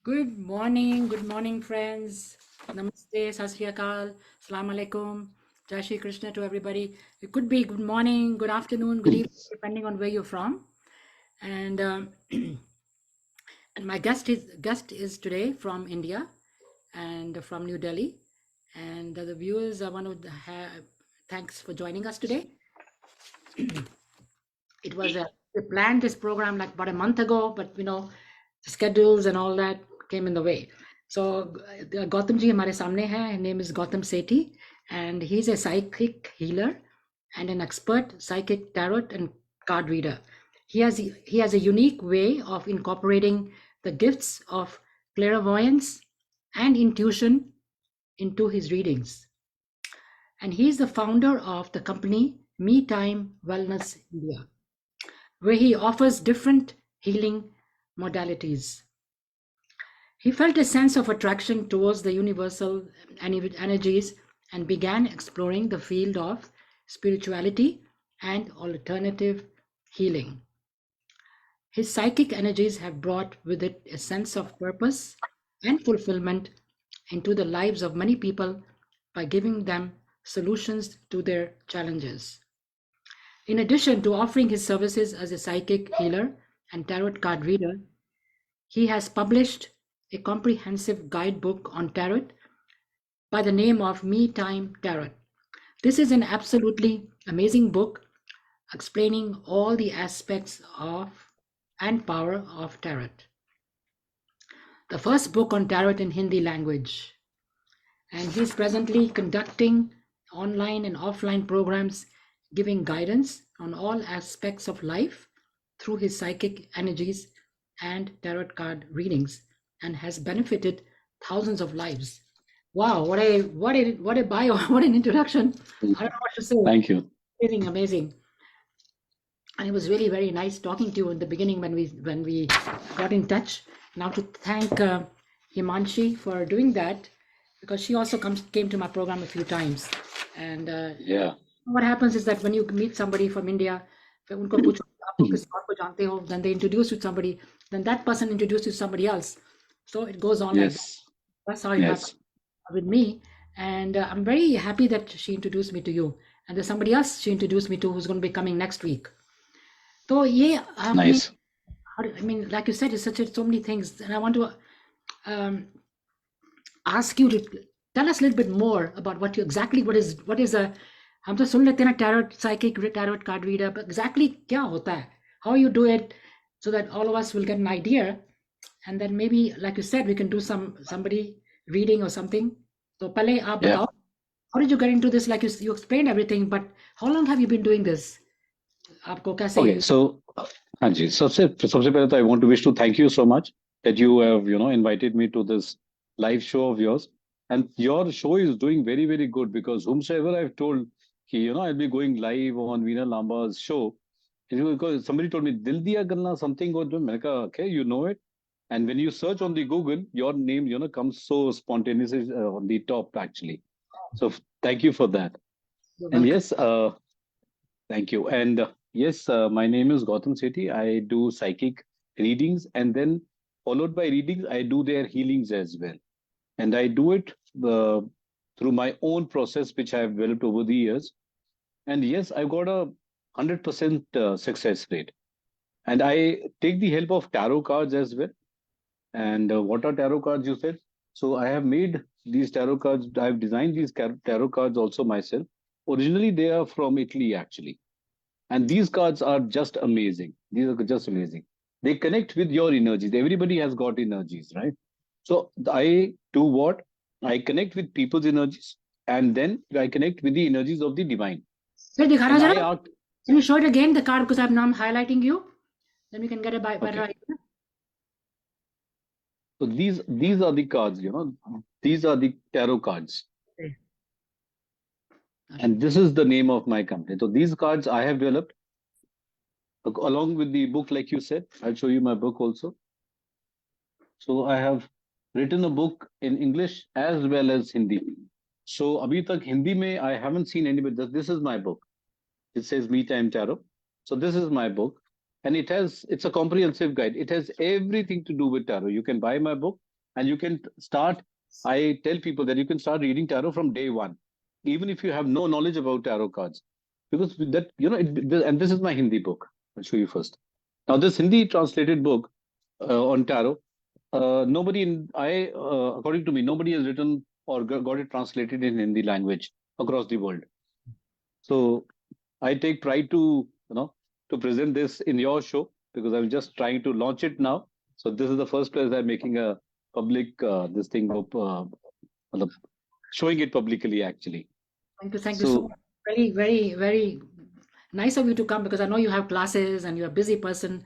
Good morning, friends. Namaste, Sat Sri Akal, Assalamu alaikum, Jai Shri Krishna to everybody. It could be good morning, good afternoon, good evening, depending on where you're from. And and my guest is today from India and from New Delhi. And the viewers, I want to thanks for joining us today. It was we planned this program like about a month ago, but the schedules and all that came in the way. So Gautam ji हमारे सामने है. His name is Gautam Sethi, and he's a psychic healer and an expert psychic tarot and card reader. He has a unique way of incorporating the gifts of clairvoyance and intuition into his readings. And he's the founder of the company Me Time Wellness India, where he offers different healing modalities. He felt a sense of attraction towards the universal energies and began exploring the field of spirituality and alternative healing. His psychic energies have brought with it a sense of purpose and fulfillment into the lives of many people by giving them solutions to their challenges. In addition to offering his services as a psychic healer and tarot card reader, he has published a comprehensive guidebook on tarot by the name of Me Time Tarot. This is an absolutely amazing book explaining all the aspects of and power of tarot. The first book on tarot in Hindi language. And he's presently conducting online and offline programs giving guidance on all aspects of life through his psychic energies and tarot card readings, and has benefited thousands of lives. Wow, what a bio, what an introduction. I don't know what to say. Thank you. Amazing. And it was really very nice talking to you in the beginning when we got in touch. Now to thank Himanshi for doing that, because she also came to my program a few times. And Yeah. what happens is that when you meet somebody from India, फिर उनको पूछो आप किसी और को जानते हो, then they introduce you to somebody, then that person introduces you to somebody else. So it goes on like that. Yes. That's how it happened with me. And I'm very happy that she introduced me to you. And there's somebody else she introduced me to who's going to be coming next week. So yeah, Nice. I mean, like you said, it's so many things. And I want to ask you to tell us a little bit more about what is a हम तो सुन लेते हैं ना tarot psychic tarot card reader, but exactly क्या होता है, how you do it, so that all of us will get an idea, and then maybe like you said we can do somebody reading or something. So पहले आप बताओ, how did you get into this? Like you explained everything, but how long have you been doing this? आपको कैसे? Okay, so Hanji, सबसे पहले तो I want to wish to thank you so much that you have invited me to this live show of yours, and your show is doing very, very good, because whomsoever I've told I'll be going live on Veena Lamba's show, because somebody told me Dil Diya Gallan something, or मैंने कहा okay, you know it, and when you search on the Google, your name comes so spontaneously on the top actually. So thank you for that. And yes, thank you. And yes, my name is Gautam Sethi. I do psychic readings, and then followed by readings, I do their healings as well. And I do it through my own process, which I have developed over the years. And yes, I've got a 100% success rate. And I take the help of tarot cards as well. And what are tarot cards, you said? So I have made these tarot cards. I've designed these tarot cards also myself. Originally, they are from Italy, actually. And these cards are just amazing. These are just amazing. They connect with your energies. Everybody has got energies, right? So I do what? I connect with people's energies, and then I connect with the energies of the divine. Can you show it again, the card, because I'm highlighting you? Then we can get a better idea. So these are the cards, these are the tarot cards. Okay. And this is the name of my company. So these cards I have developed along with the book, like you said. I'll show you my book also. So I have written a book in English as well as Hindi. So abhi tak Hindi mein I haven't seen anybody. This is my book. It says Me Time Tarot. So this is my book, and it's a comprehensive guide. It has everything to do with tarot. You can buy my book, and you can start. I tell people that you can start reading tarot from day one, even if you have no knowledge about tarot cards, because that and this is my Hindi book. I'll show you first. Now, this Hindi translated book on tarot, nobody in according to me, nobody has written or got it translated in Hindi language across the world. So I take pride to to present this in your show, because I'm just trying to launch it now. So this is the first place I'm making a public this thing of showing it publicly actually. Thank you so So much. Very, very, very nice of you to come, because I know you have classes and you're a busy person.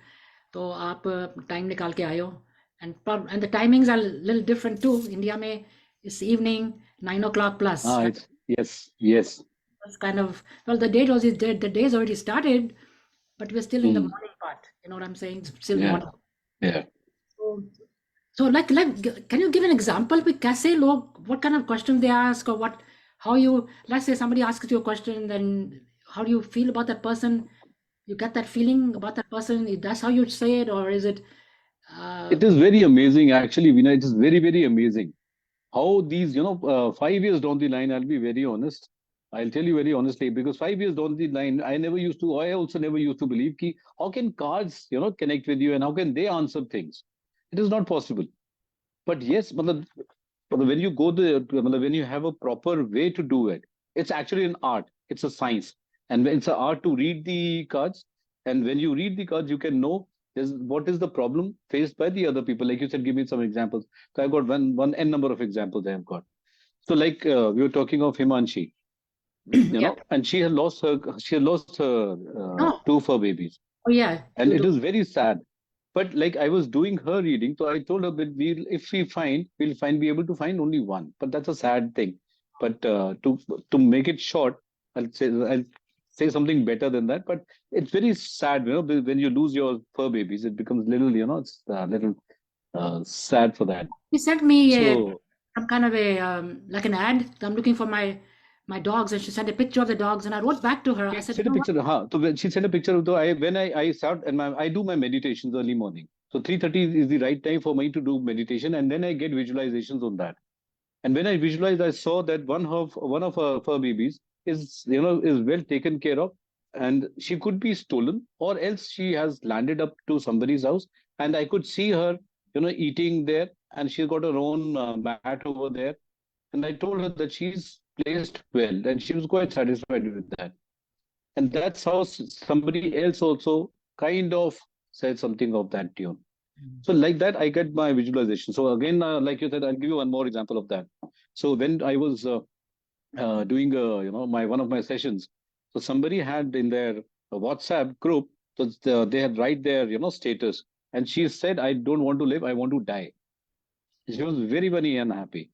तो आप time निकाल के आए हो, and the timings are a little different too. India में it's evening 9 o'clock plus. Right? it's yes. It's kind of, well, the day's already started, but we're still in the morning part. You know what I'm saying? It's still morning. Yeah. So like, can you give an example? कि कैसे लोग, what kind of questions they ask, or how you, let's say somebody asks you a question, then how do you feel about that person? You get that feeling about that person. That's how you say it, or is it? It is very amazing, actually, Veena. It is very, very amazing how these, 5 years down the line. I'll be very honest. I'll tell you very honestly, because 5 years down the line, I also never used to believe ki, how can cards, connect with you, and how can they answer things? It is not possible. But yes, when you when you have a proper way to do it, it's actually an art. It's a science, and it's an art to read the cards. And when you read the cards, you can know what is the problem faced by the other people. Like you said, give me some examples. So I've got one n number of examples I have got. So like we were talking of Himanshi, and she had lost her two of her babies. Oh yeah. And it is very sad. But like I was doing her reading, so I told her that if we be able to find only one. But that's a sad thing. But to make it short, I'll say something better than that. But it's very sad, when you lose your fur babies, it becomes little, it's a little sad for that. He sent me some kind of like an ad. I'm looking for my dogs, and she sent a picture of the dogs, and I wrote back to her. I said, sent a picture. So when she sent a picture of when I start, and I do my meditations early morning. So 3:30 is the right time for me to do meditation, and then I get visualizations on that. And when I visualized, I saw that one of her fur babies is well taken care of, and she could be stolen, or else she has landed up to somebody's house, and I could see her eating there, and she's got her own mat over there. And I told her that she's placed well, and she was quite satisfied with that. And that's how somebody else also kind of said something of that tune. So like that, I get my visualization. So again, like you said, I'll give you one more example of that. So when I was doing one of my sessions, so somebody had in their WhatsApp group, so they had write their status, and she said, "I don't want to live, I want to die." She was very, very unhappy.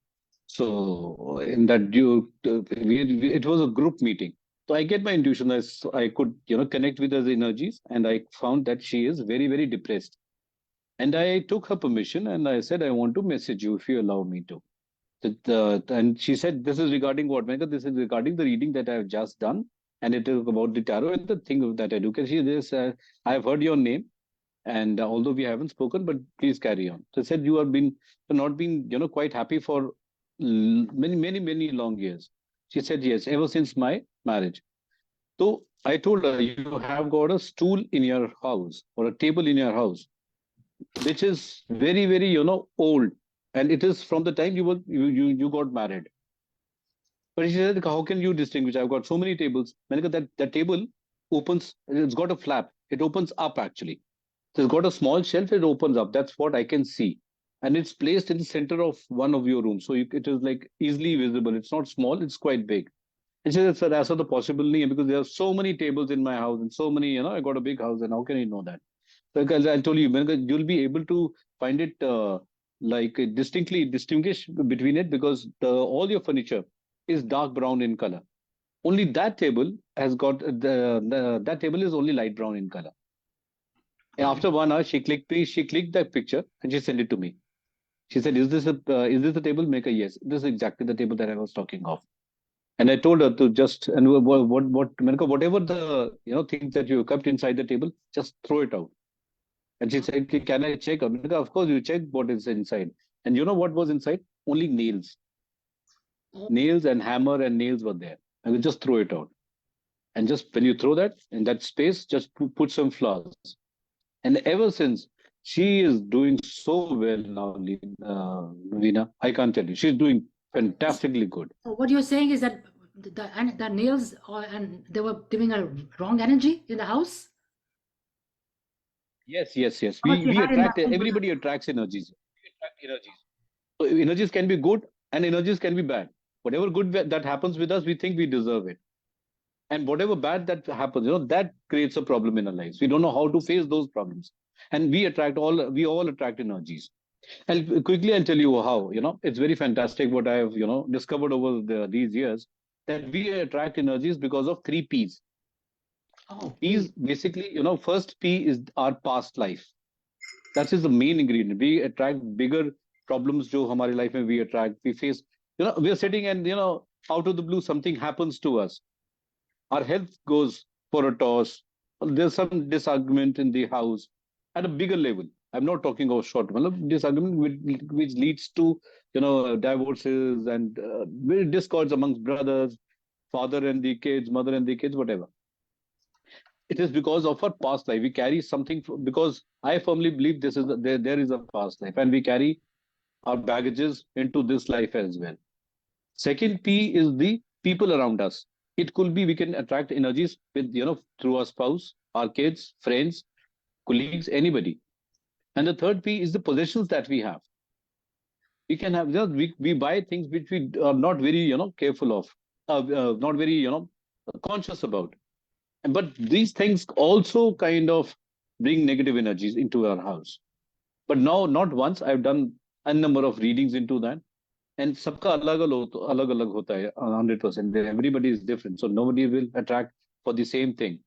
So in that it was a group meeting. So I get my intuition as I could, connect with her energies, and I found that she is very, very depressed. And I took her permission, and I said, I want to message you if you allow me to. And she said, this is regarding what, Megha? This is regarding the reading that I have just done, and it is about the tarot and the thing that I do. Can she this? I have heard your name, and although we haven't spoken, but please carry on. So I said, you have not been, quite happy for many, many, many long years. She said, yes, ever since my marriage. So I told her, you have got a stool in your house or a table in your house, which is very, very, old. And it is from the time you got married. But she said, how can you distinguish? I've got so many tables. That table opens, it's got a flap. It opens up actually. So it's got a small shelf, it opens up. That's what I can see. And it's placed in the center of one of your rooms. So it is like easily visible. It's not small, it's quite big. And she said, sir, that's not the possibility, because there are so many tables in my house and so many, I got a big house, and how can you know that? Because I told you, you'll be able to find it distinctly distinguish between it, because all your furniture is dark brown in color. Only that table has got that table is only light brown in color. And after 1 hour, she clicked that picture and she sent it to me. She said, is this the table? Make a yes. This is exactly the table that I was talking of. And I told her to just, and whatever the things that you kept inside the table, just throw it out. And she said, can I check? Of course, you check what is inside. And you know what was inside? Only nails. Oh, Nails and hammer and nails were there. I will just throw it out. And just when you throw that in that space, just put some flowers. And ever since, she is doing so well now, Veena. I can't tell you. She's doing fantastically good. so what you're saying is that the nails and they were giving a wrong energy in the house? Yes, yes, yes. Or she We had attract, environment to everybody attracts energies. We attract energies. So energies can be good and energies can be bad. Whatever good that happens with us, we think we deserve it. And whatever bad that happens, that creates a problem in our lives. We don't know how to face those problems. And we all attract energies. And quickly, I'll tell you how, it's very fantastic what I have, discovered over these years, that we attract energies because of three P's. Oh, P's basically, first P is our past life. That is the main ingredient. We attract bigger problems, jo hamari life mein we attract, we face, we are sitting and, out of the blue, something happens to us. Our health goes for a toss. There's some disagreement in the house at a bigger level. I'm not talking about short term disagreement, which leads to divorces and discords amongst brothers, father and the kids, mother and the kids, whatever. It is because of our past life. We carry something because I firmly believe there is a past life, and we carry our baggages into this life as well. Second P is the people around us. It could be we can attract energies with, through our spouse, our kids, friends, colleagues, anybody. And the third P is the possessions that we have. We can have, we buy things which we are not very, careful of, not very, conscious about. But these things also kind of bring negative energies into our house. But now, not once, I've done a number of readings into that. And sabka alag hota hai, 100%. Everybody is different. So nobody will attract for the same thing.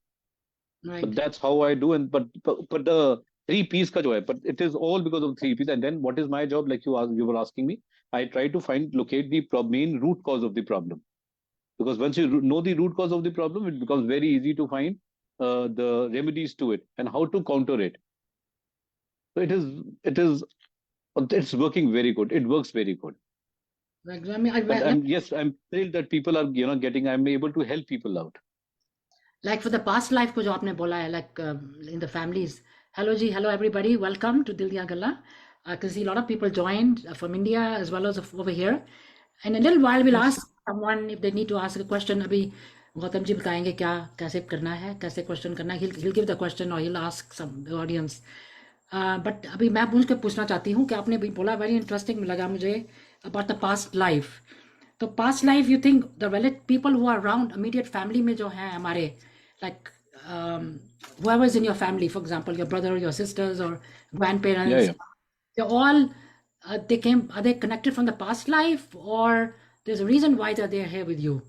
right. So that's how I do. And but the three P's ka jo hai, but it is all because of three P's. And then what is my job? Like you were asking me, I try to locate the main root cause of the problem. Because once you know the root cause of the problem, it becomes very easy to find the remedies to it and how to counter it. So it's working very good. It works very good. Like, I mean, But I'm thrilled that people are, I'm able to help people out. like for the past life ko jo aapne bola hai, like in the families. Hello everybody, welcome to Dil Diyan Gallan. I can see a lot of people joined from India as well as over here. In a little while, we'll Yes. ask someone if they need to ask a question. अभी गौतम जी बताएंगे क्या कैसे करना है, कैसे question करना है. He'll give the question or he'll ask some the audience. But अभी मैं पूछना चाहती हूँ कि आपने भी बोला very interesting लगा मुझे about the past life. तो past life, you think the people who are around immediate family में जो हैं हमारे, like whoever is in your family, for example, your brother, your sisters, or grandparents, Yeah. they're all are they connected from the past life, or there's a reason why they're here with you?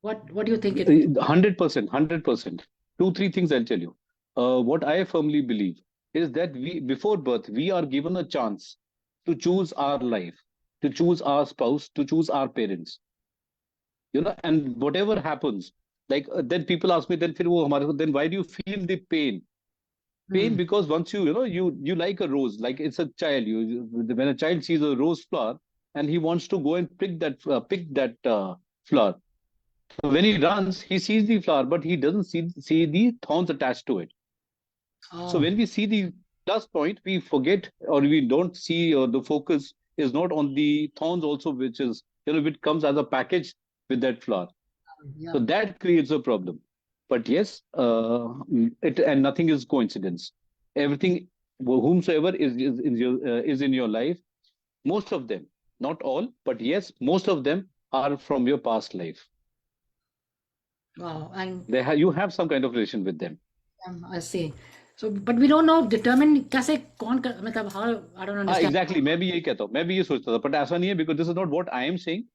What do you think it? 100%, 100%. Two, three things I'll tell you. What I firmly believe is that before birth, we are given a chance to choose our life, to choose our spouse, to choose our parents. And whatever happens, like then people ask me, then why do you feel the pain? Pain because once you like a rose, like it's a child. When a child sees a rose flower and he wants to go and pick that flower. So when he runs, he sees the flower, but he doesn't see the thorns attached to it. So Oh, when we see the plus point, we forget or we don't see, or the focus is not on the thorns also, which is, which comes as a package with that flower. yeah. So that creates a problem. But yes, and nothing is coincidence. Everything, whomsoever is in your life, most of them, not all, but yes, most of them are from your past life. Wow. And You have some kind of relation with them. I see. So, but we don't know determine कैसे कौन मतलब how, I don't understand. Exactly. मैं भी यही कहता हूँ. मैं भी ये सोचता था. But ऐसा नहीं है, because this is not what I am saying.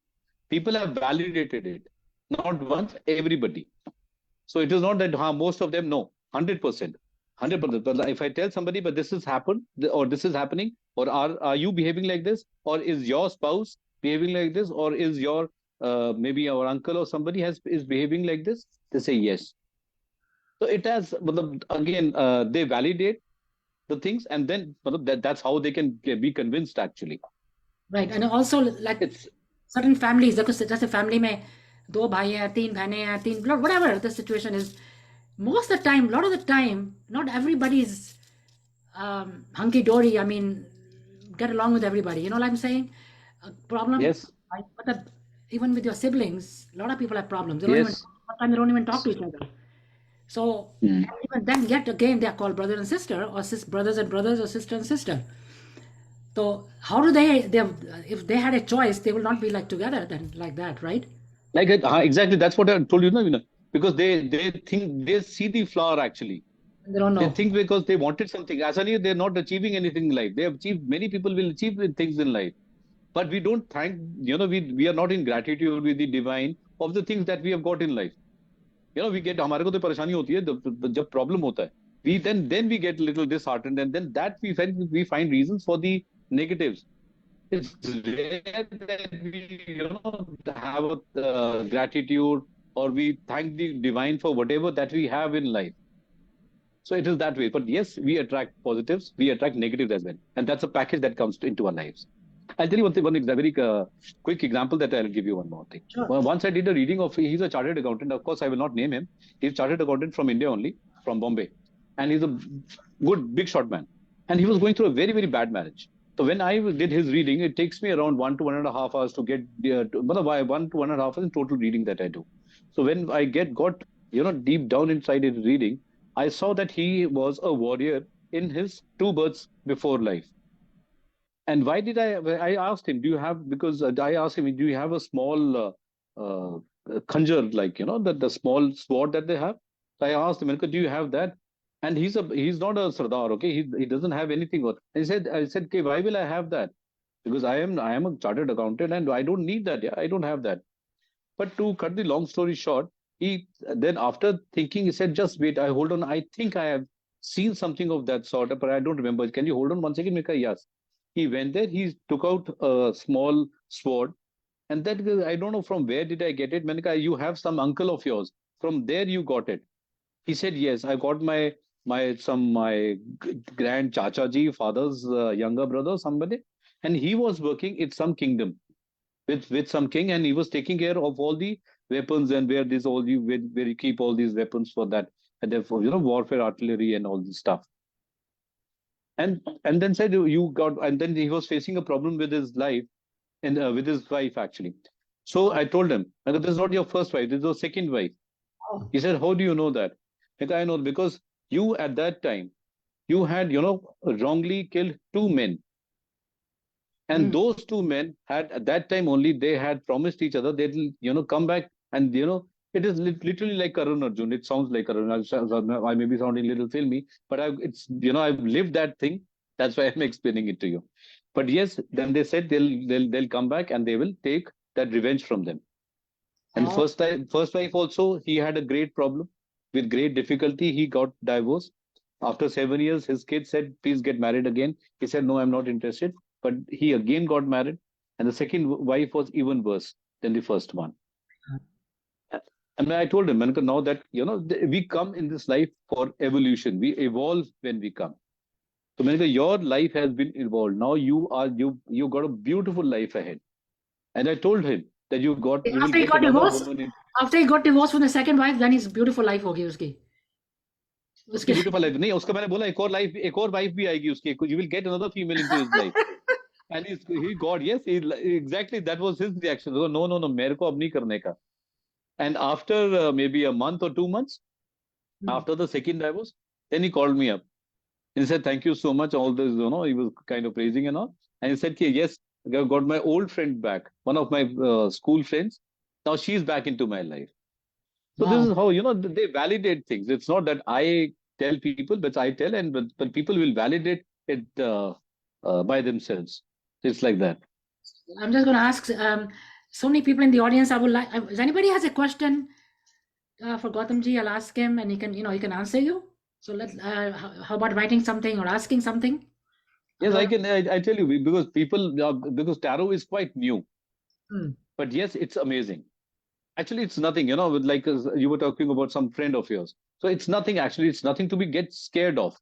People have validated it. Not once, everybody. So it is not that most of them know. 100%. 100%. But if I tell somebody, but this has happened, or this is happening, or are you behaving like this, or is your spouse behaving like this, or is your maybe our uncle or somebody is behaving like this, they say yes. So it has, again, they validate, the things, and then that's how they can be convinced actually. Right, and also like It's certain families, जैसे family में दो भाई हैं, तीन बहनें हैं, तीन whatever the situation is, most of the time, lot of the time, not everybody is hunky dory. I mean, get along with everybody. You know what I'm saying? A problem, yes, but even with your siblings, a lot of people have problems. They don't even, yes. sometimes they don't even talk to each other. So, Hmm. and even then, yet again, they are called brother and sister, or brothers and brothers, or sister and sister. So, how do they, if they had a choice, they will not be like together then, like that, right? Like exactly, that's what I told you, no, because they think they see the flower actually. They don't They know. think because they wanted something. As they're not achieving anything in life. They have achieved. Many people will achieve things in life, but we don't thank. We are not in gratitude with the divine of the things that we have got in life. We get हमारे को तो परेशानी होती है जब problem होता है. We then we get a little disheartened, and then that we find reasons for the negatives. It's rare that we have a gratitude, or we thank the divine for whatever that we have in life. So it is that way. But yes, we attract positives, we attract negatives as well. And that's a package that comes into our lives. I'll tell you one thing, very quick example that I'll give you one more thing. Sure. Well, once I did a reading of, he's a chartered accountant. Of course, I will not name him. He's a chartered accountant from India only, from Bombay. And he's a good, big shot man. And he was going through a very, very bad marriage. So when I did his reading, it takes me around 1 to 1.5 hours to get, 1 to 1.5 hours in total reading that I do. So when I got, deep down inside his reading, I saw that he was a warrior in his two births before life. And why did I asked him, do you have, because I asked him, do you have a small khanjar, like, the small sword that they have? So I asked him, do you have that? And he's not a Sardar, okay? He doesn't have anything. I said, okay, why will I have that? Because I am a chartered accountant and I don't need that. Yeah, I don't have that. But to cut the long story short, he then after thinking, he said, just wait, I hold on. I think I have seen something of that sort, but I don't remember. Can you hold on 1 second? Mika, yes. He went there, he took out a small sword, and that I don't know from where did I get it. Manika, you have some uncle of yours. From there you got it. He said, yes, I got my grand Chacha ji, father's younger brother, somebody, and he was working in some kingdom with some king, and he was taking care of all the weapons and where this all you where you keep all these weapons for that, and therefore warfare artillery and all this stuff. And then said you got, and then he was facing a problem with his life and with his wife actually. So I told him, this is not your first wife, this is your second wife. Oh, He said, how do you know that? I know because you at that time you had wrongly killed two men. And those two men had at that time only they had promised each other they'll come back, and it is literally like Karun Arjun. It sounds like Karun. I may be sounding a little filmy, but it's I've lived that thing. That's why I'm explaining it to you. But yes, then they said they'll come back and they will take that revenge from them. And oh. first wife also, he had a great problem. With great difficulty, he got divorced. After 7 years, his kid said, please get married again. He said, no, I'm not interested. But he again got married. And the second wife was even worse than the first one. And I told him, now that, we come in this life for evolution. We evolve when we come. So, your life has been evolved. Now you got a beautiful life ahead. And I told him that you will After he get got another divorced, woman. after he got divorced from the second wife, then his beautiful life होगी उसकी. उसकी उसके beautiful life नहीं, उसका मैंने बोला एक और वाइफ भी आएगी उसकी, you will get another female into his life. And he got, yes, exactly, that was his reaction. No, मेरे को अब नहीं करने का. And after maybe a month or 2 months after the second divorce, then he called me up and he said, thank you so much, all this, he was kind of praising and all, and he said, okay, yes, I got my old friend back, one of my school friends. Now she's back into my life. So Wow. this is how they validate things. It's not that I tell people, but I tell, and but people will validate it by themselves. It's like that. I'm just going to ask so many people in the audience. I would like, if anybody has a question for Gautam ji, I'll ask him, and he can answer you. So how about writing something or asking something? Yes, I can. I tell you, because because tarot is quite new, but yes, it's amazing. Actually, it's nothing. Like you were talking about some friend of yours. So it's nothing. Actually, it's nothing to be get scared of.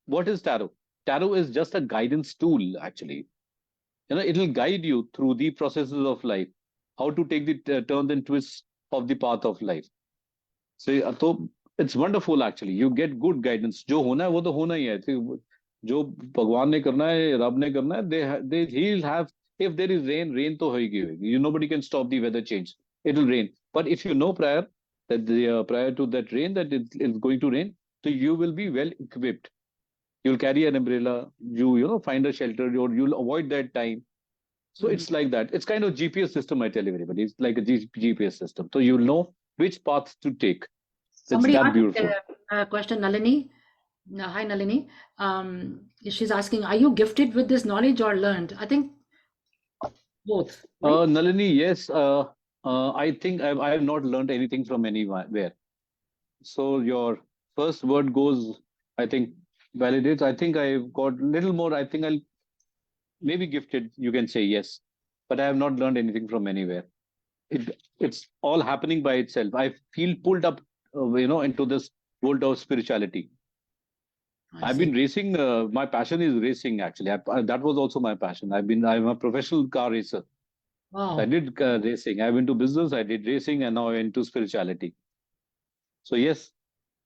What is tarot? tarot is just a guidance tool, actually. It'll guide you through the processes of life, how to take the turns and twists of the path of life. So it's wonderful, actually. You get good guidance. जो होना है वो तो होना ही है. जो भगवान ने करना है, रब ने करना है, he'll have, if there is rain, rain तो होगी होगी. Nobody can stop the weather change. It'll rain. But if you know prior prior to that rain that it's going to rain, so you will be well equipped. You'll carry an umbrella. You find a shelter, or you'll avoid that time. So it's like that. It's kind of GPS system, I tell everybody. It's like a GPS system. So you'll know which path to take. It's Somebody that asked beautiful. a question, Nalini. Hi, Nalini. She's asking, are you gifted with this knowledge or learned? I think both. Right? Nalini, yes. I think I have not learned anything from anywhere. So your first word goes, I think, validates. I think I've got a little more. I think I'll maybe gifted. You can say yes, but I have not learned anything from anywhere. It's all happening by itself. I feel pulled up, into this world of spirituality. I've been racing. My passion is racing. Actually, that was also my passion. I'm a professional car racer. Wow. I did racing. I went to business. I did racing, and now into spirituality. So yes,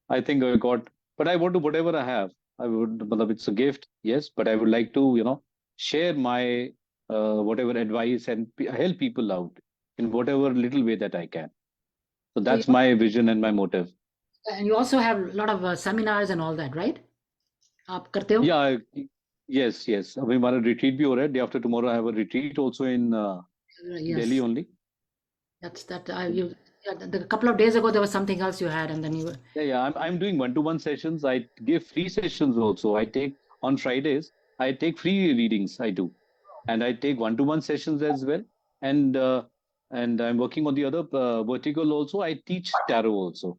I think I got. But I want to whatever I have. I would. It's a gift. Yes, but I would like to share my whatever advice and help people out in whatever little way that I can. So that's my vision and my motive. And you also have a lot of seminars and all that, right? आप करते हो? Yeah, yes. अभी हमारा retreat भी हो रहा है. Day after tomorrow, I have a retreat also in Delhi only. That's that. A couple of days ago, there was something else you had, and then you were. Yeah. I'm doing one-to-one sessions. I give free sessions also. I take on Fridays. I take free readings. I do, and I take one-to-one sessions as well. And I'm working on the other vertical also. I teach tarot also.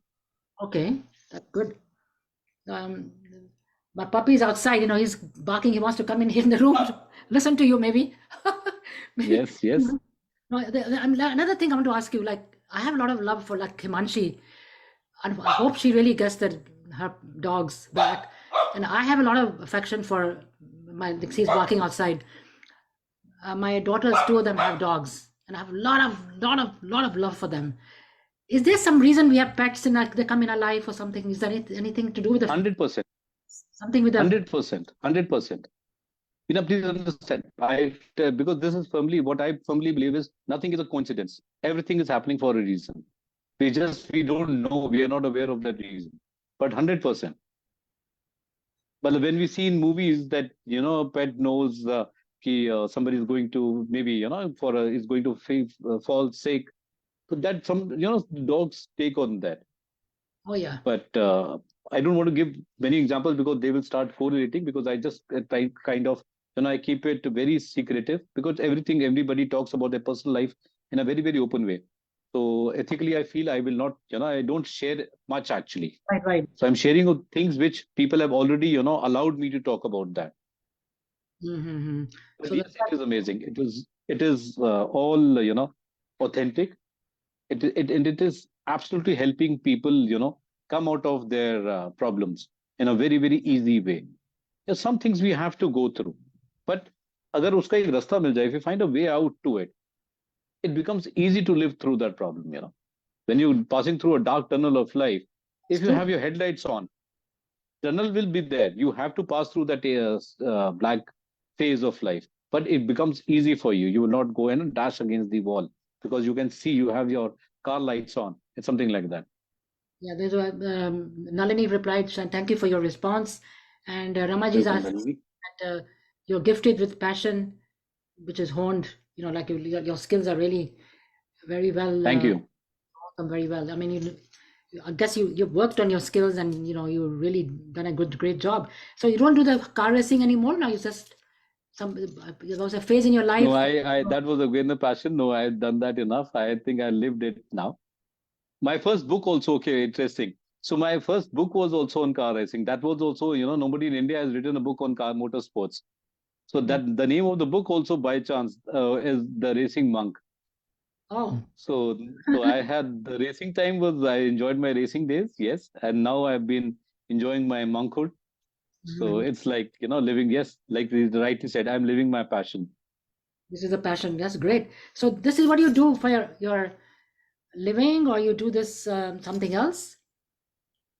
Okay, that's good. My puppy is outside. He's barking. He wants to come in the room to listen to you, maybe. Yes. No, another thing I want to ask you, like, I have a lot of love for like Himanshi, and I hope she really gets her dogs back. And I have a lot of affection for she's walking outside. My daughters, two of them have dogs, and I have a lot of love for them. Is there some reason we have pets and they come in our life or something? Is there anything to do with 100%? Something with them? 100%. Please understand. Because this is what I firmly believe is nothing is a coincidence. Everything is happening for a reason. We don't know. We are not aware of that reason. But 100%. But when we see in movies that a pet knows somebody is going to maybe is going to fall sick, so that some dogs take on that. Oh yeah. But I don't want to give many examples because they will start correlating, because I just kind of I keep it very secretive, because everybody talks about their personal life in a very, very open way. So ethically, I feel I will not, I don't share much actually. Right. So I'm sharing things which people have already, allowed me to talk about that. Mm-hmm. So yes, it is amazing. It is all, authentic. It is absolutely helping people, come out of their problems in a very, very easy way. There's some things we have to go through, but agar uska ek rasta mil jaye, if you find a way out to it, it becomes easy to live through that problem. When you're passing through a dark tunnel of life, if you have your headlights on, tunnel will be there. You have to pass through that black phase of life, but it becomes easy for you. You will not go in and dash against the wall, because you can see you have your car lights on. It's something like that. Yeah, there's Nalini replied, thank you for your response. And Ramaji's asking that you're gifted with passion, which is honed, like your skills are really very well. Thank you. Very well. I mean, I guess you've worked on your skills, and you really done a great job. So you don't do the car racing anymore now. You just there was a phase in your life. No, I that was again the passion. No, I've done that enough. I think I lived it now. My first book also, okay, interesting. So my first book was also on car racing. That was also, nobody in India has written a book on car motorsports. So that the name of the book also by chance is The Racing Monk. Oh. So I had the racing time I enjoyed my racing days, yes. And now I've been enjoying my monkhood. So Mhm. it's like, living, yes, like you rightly said, I'm living my passion. This is a passion. That's great. So this is what you do for your living, or you do this something else?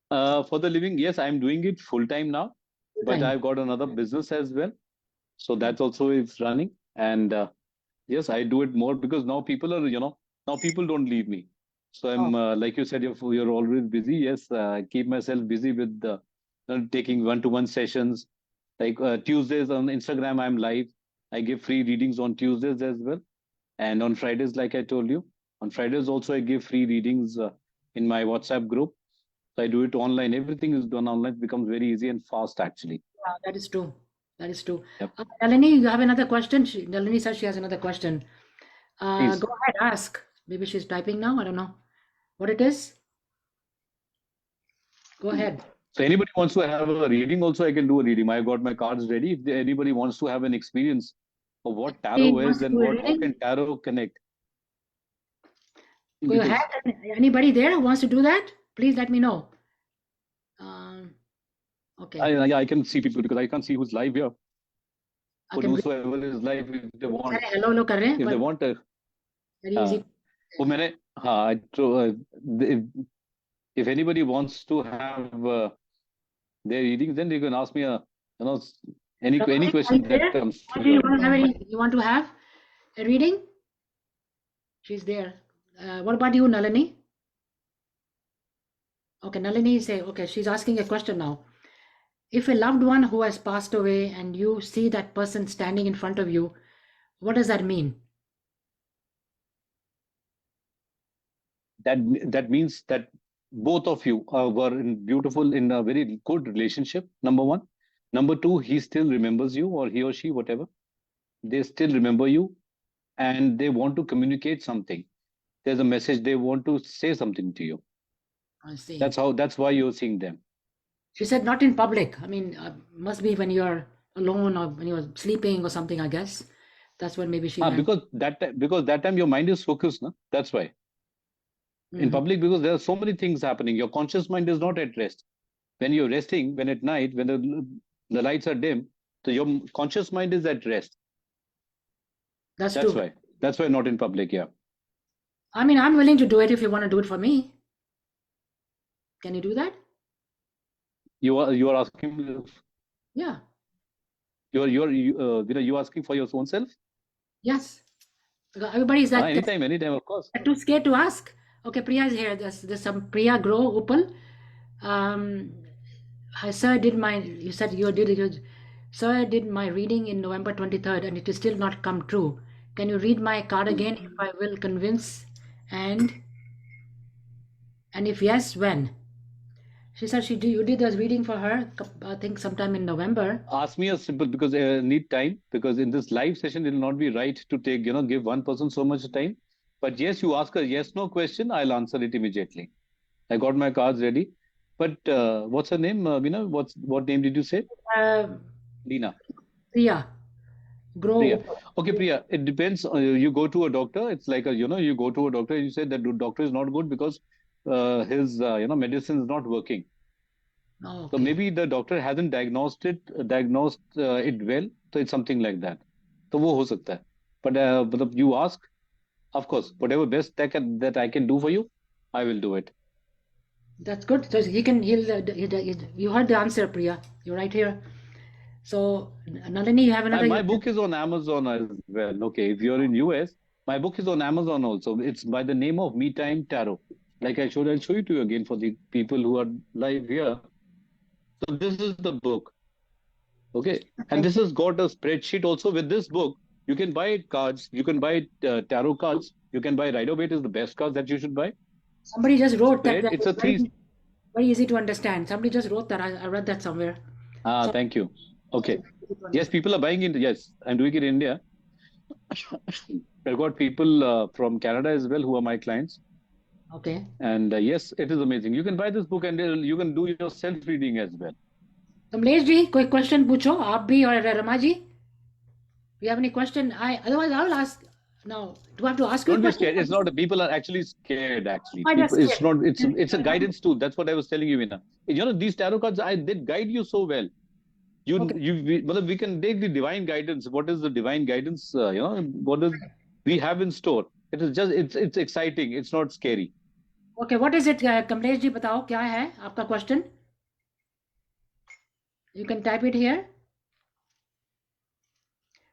For the living, yes, I'm doing it full time now, Full but time. I've got another business as well. So that's also is running. And yes, I do it more because now people are, now people don't leave me. So Oh, I'm, like you said, you're always busy. Yes, I keep myself busy with taking one-to-one sessions. Like Tuesdays on Instagram, I'm live. I give free readings on Tuesdays as well. And on Fridays, like I told you, on Fridays also I give free readings in my WhatsApp group. So I do it online. Everything is done online. It becomes very easy and fast, actually. yeah, that is true. That is true. Yep. Nalini, you have another question? Nalini says she has another question. Please. Go ahead, ask. Maybe she's typing now. I don't know what it is. Go ahead. So anybody wants to have a reading, also I can do a reading. I've got my cards ready. If anybody wants to have an experience of what He tarot wants is to and do a what how can reading. tarot connect, Go ahead. because Anybody there who wants to do that? Please let me know. Um, okay. I can see people because I can't see who's live here. I But can read. whosoever is live, सारे hello hello कर रहे हैं, if they but want, very हाँ, easy. वो मैंने हाँ तो if anybody wants to have their readings, then they can ask me you know any Ramaji, are question you that there? comes to Ramaji, you your want to have mind. you want to have a reading? She's there. What about you, Nalini? Okay, Nalini say okay. She's asking a question now. If a loved one who has passed away and you see that person standing in front of you, what does that mean? that that means that both of you were in a very good relationship, number one. Number two, he still remembers you, or he or she, whatever, they still remember you, and they want to communicate something. There's a message, they want to say something to you. I see. That's why you're seeing them. She said not in public. I mean, must be when you're alone or when you're sleeping or something, I guess. That's what maybe she meant. Because that time your mind is focused, no? That's why. In Mhm. public, because there are so many things happening, your conscious mind is not at rest. When you're resting, when at night, when the lights are dim, so your conscious mind is at rest. That's That's true. why. That's why not in public. Yeah. I mean, I'm willing to do it if you want to do it for me. Can you do that? You are asking Yeah. you asking for your own self. Yes. Because everybody is like Anytime, of course. they're too scared to ask. Okay, Priya is here. There's some Priya Grow Upal. Um, sir did my. You said you did it. Sir did my reading in November 23rd, and it is still not come true. Can you read my card again if I will convince? And and if yes, when? She said you did this reading for her. I think sometime in November. Ask me a simple, because need time, because in this live session it will not be right to take, give one person so much time. But yes, you ask a yes no question, I'll answer it immediately. I got my cards ready. But what's her name, Veena? What name did you say? Uh, Lina. Priya Grow Priya. Upal. Okay, Priya. It depends. You go to a doctor. It's like you go to a doctor. You say that the doctor is not good because his medicine is not working. Oh, So okay. maybe the doctor hasn't diagnosed it well. So it's something like that. तो वो हो सकता है. But मतलब you ask, of course, whatever best that I can do for you, I will do it. That's good. So you heard the answer, Priya. You're right here. So, Nalini, you have another. My book is on Amazon as well. Okay, if you're in US, my book is on Amazon also. It's by the name of Me Time Tarot. Like I'll show it to you again for the people who are live here. So this is the book. Okay, and Thank this you. has got a spreadsheet also. With this book, you can buy cards, you can buy tarot cards, you can buy Rider Waite is the best card that you should buy. Somebody just wrote that. Spread. That It's is a three. very easy to understand. Somebody just wrote that. I read that somewhere. So, Thank you. Okay. easy to Yes, understand. people are buying it. Yes, I'm doing it in India. I've got people from Canada as well who are my clients. Okay. And yes, it is amazing. You can buy this book and you can do your self reading as well. Kamlesh ji कोई question पूछो आप भी और Rama ji you have any question otherwise I will ask now. Do I have to ask you a Don't be question? scared. It's not. People are actually scared. Actually, I just people. It's scared. not. It's a guidance tool. That's what I was telling you, Veena. These tarot cards. I did guide you so well. Okay. we can take the divine guidance. What is the divine guidance? What does we have in store? It is just it's exciting. It's not scary. Okay, what is it? Kamlesh ji बताओ क्या है आपका question? You can type it here.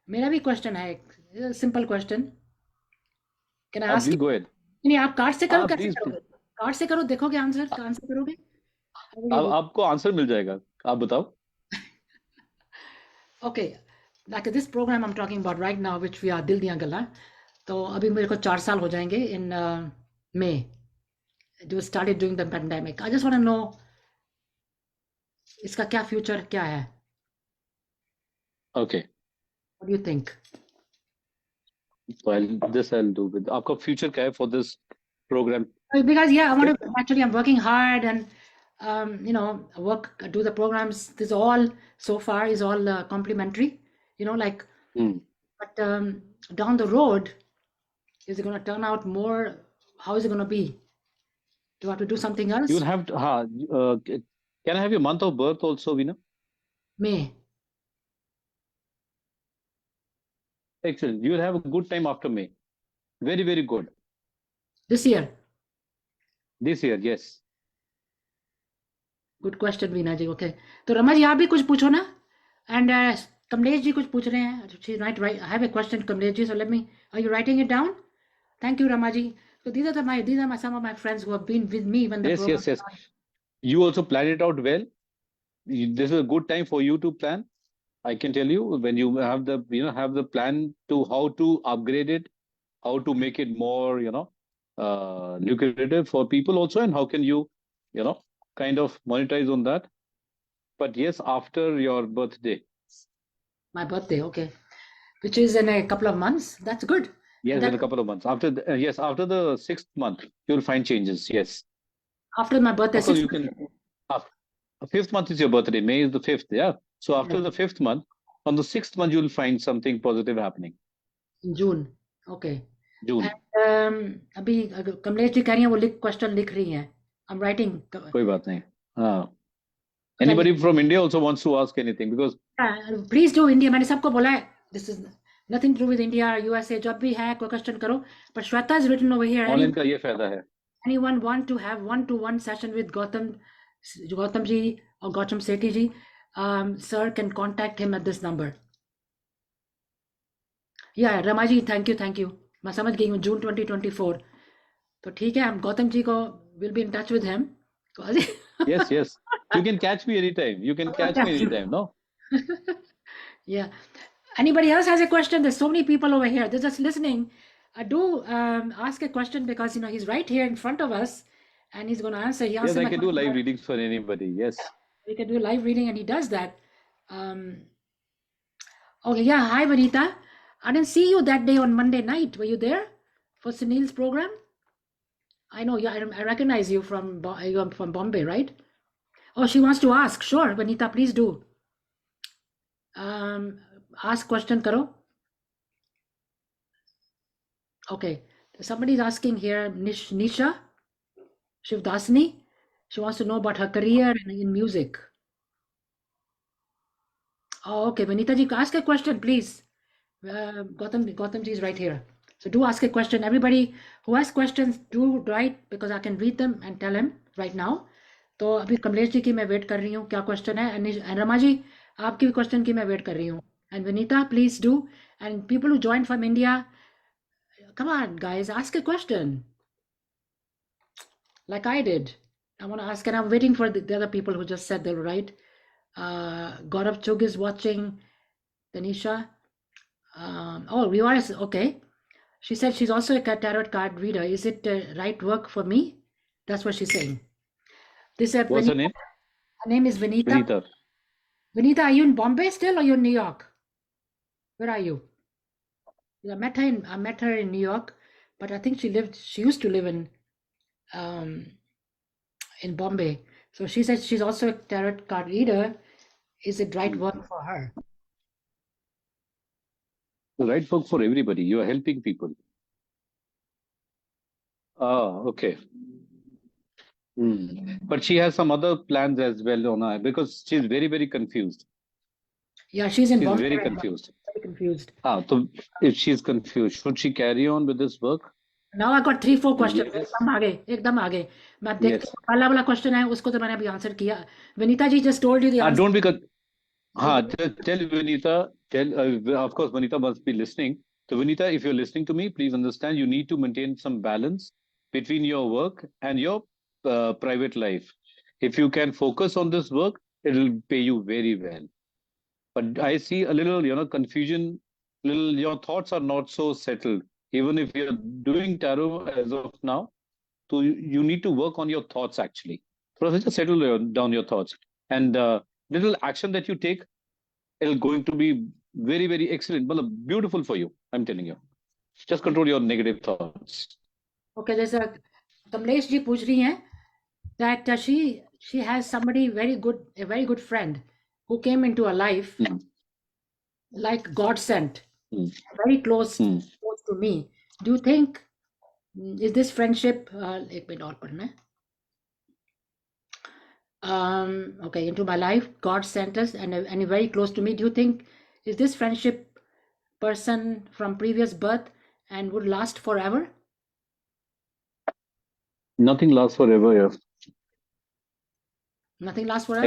मेरा भी question है एक simple question. Can I ask Please it? go ahead. नहीं आप कार्ड से करो कैसे Please, करोगे? कार्ड से करो देखोगे आंसर करोगे? How will you do? आपको आंसर मिल जाएगा. आप बताओ. Okay, like this program I'm talking about right now, which we are दिल दियां गल्लां. तो अभी मेरे को 4 साल हो जाएंगे in May. It was started during the pandemic. I just want to know इसका क्या future क्या है? Okay. What do you think? So I'll do with आपका future क्या है for this program? Because yeah, I want to actually I'm working hard and do the programs. This all so far is all complimentary, like. But down the road, is it going to turn out more? How is it going to be? Do I have to do something else? You'll have to. Can I have your month of birth also, Veena? May. Excellent. You will have a good time after May. Very, very good. This year. This year, yes. Good question, Veena ji. Okay. तो रमा जी आप भी कुछ पूछो ना. And Kamlesh ji कुछ पूछ रहे हैं. She's right. I have a question, Kamlesh ji. So are you writing it down? Thank you, Rama ji. So these are some of my friends who have been with me when the program. Yes. You also plan it out well. This is a good time for you to plan. I can tell you when you have the plan to how to upgrade it, how to make it more lucrative for people also, and how can you kind of monetize on that. But yes, after your birthday. My birthday, okay, which is in a couple of months. That's good. Yes, in a couple of months. After the 6th month, you'll find changes. Yes. After my birthday, so you can. 5th month is your birthday. May is the 5th. Yeah. So after the 5th month, on the 6th month, you'll find something positive happening. In June. Okay. June. And अभी कमलेश जी कह रही हैं वो question लिख रही हैं. I'm writing. कोई बात नहीं. हाँ. Anybody from India also wants to ask anything because. Please do India. मैंने सबको बोला है. This is nothing to do with India or USA. जब भी है कोई question करो. But Shweta is written over here. Online का ये फायदा है. Anyone want to have one-to-one session with Gautam ji or Gautam Sethi ji? Sir can contact him at this number. Yeah, Ramaji, thank you. मैं समझ गई हूँ June 2024. तो ठीक है हम गौतम जी को will be in touch with him. Yes. You can catch me anytime. No? Yeah. Anybody else has a question? There's so many people over here. They're just listening. Do ask a question because he's right here in front of us and he's going to answer. Yes, I can do live readings for anybody. Yes. We can do live reading and he does that. Okay, yeah. Hi, Vanita. I didn't see you that day on Monday night. Were you there for Sunil's program? I know. Yeah, I recognize you from Bombay, right? Oh, she wants to ask. Sure, Vanita, please do. Ask question karo. Okay, somebody's asking here, Nisha Shivdasini. She wants to know about her career in music. Oh, okay, Vanita ji, ask a question, please. Gautam ji is right here. So do ask a question. Everybody who has questions, do write because I can read them and tell him right now. तो अभी कमलेश जी की मैं wait कर रही हूँ क्या question है and Rama ji आपकी भी क्वेश्चन की मैं वेट कर रही हूँ and Vinita please do and people who join from India come on guys ask a question like I did. I want to ask and I'm waiting for the other people who just said they were right. Gaurav Chug is watching. Tanisha oh Riwar is okay. She said she's also a tarot card reader. Is it right work for me? That's what she's saying. What's Vanita, her name? Her name is Vanita. Vanita, are you in Bombay still or you're in New York? Where are you? I met her in New York, but I think she used to live in Bombay. So she said she's also a tarot card reader. Is it right work for her? The right work for everybody. You are helping people. Okay. But she has some other plans as well on her because she's very, very confused. Yeah, she's in She's Bombay very right now. confused. Very confused. So if she's confused, should she carry on with this work? Now I got 3-4 questions. Yes. एकदम आगे मैं देखती Yes. हूँ पहला वाला question है उसको तो मैंने अभी आंसर किया. Vinita ji just told you the answer. Don't be. Tell Vinita. Of course, Vinita must be listening. So, Vinita, if you're listening to me, please understand you need to maintain some balance between your work and your private life. If you can focus on this work, it will pay you very well. But I see a little, confusion. Little, your thoughts are not so settled. Even if you're doing tarot as of now, so you need to work on your thoughts actually. So just settle down your thoughts, and little action that you take, it'll going to be very, very excellent. Well, beautiful for you. I'm telling you. Just control your negative thoughts. Okay, there's a Kamlesh ji पूछ रही हैं that she has somebody very good, a very good friend who came into her life like God sent, very close to me. Do you think is this friendship? एक minute और पढ़ना है. Okay, into my life, God sent us and very close to me. Do you think is this friendship person from previous birth and would last forever? Nothing lasts forever. Yeah. Nothing lasts forever.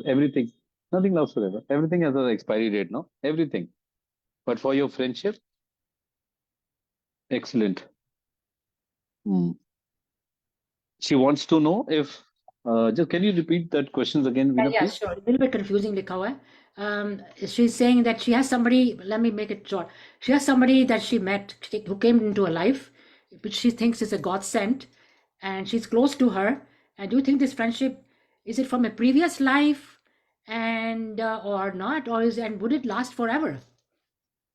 Everything. Nothing lasts forever. Everything has an expiry date. No, everything. But for your friendship, excellent. She wants to know if. Just can you repeat that questions again, Veena, Yeah, please? sure. A little bit confusing लिखा हुआ है. She's saying that she has somebody. Let me make it short. She has somebody that she met who came into her life, which she thinks is a godsend, and she's close to her. And do you think this friendship is it from a previous life, and or not, or is and would it last forever?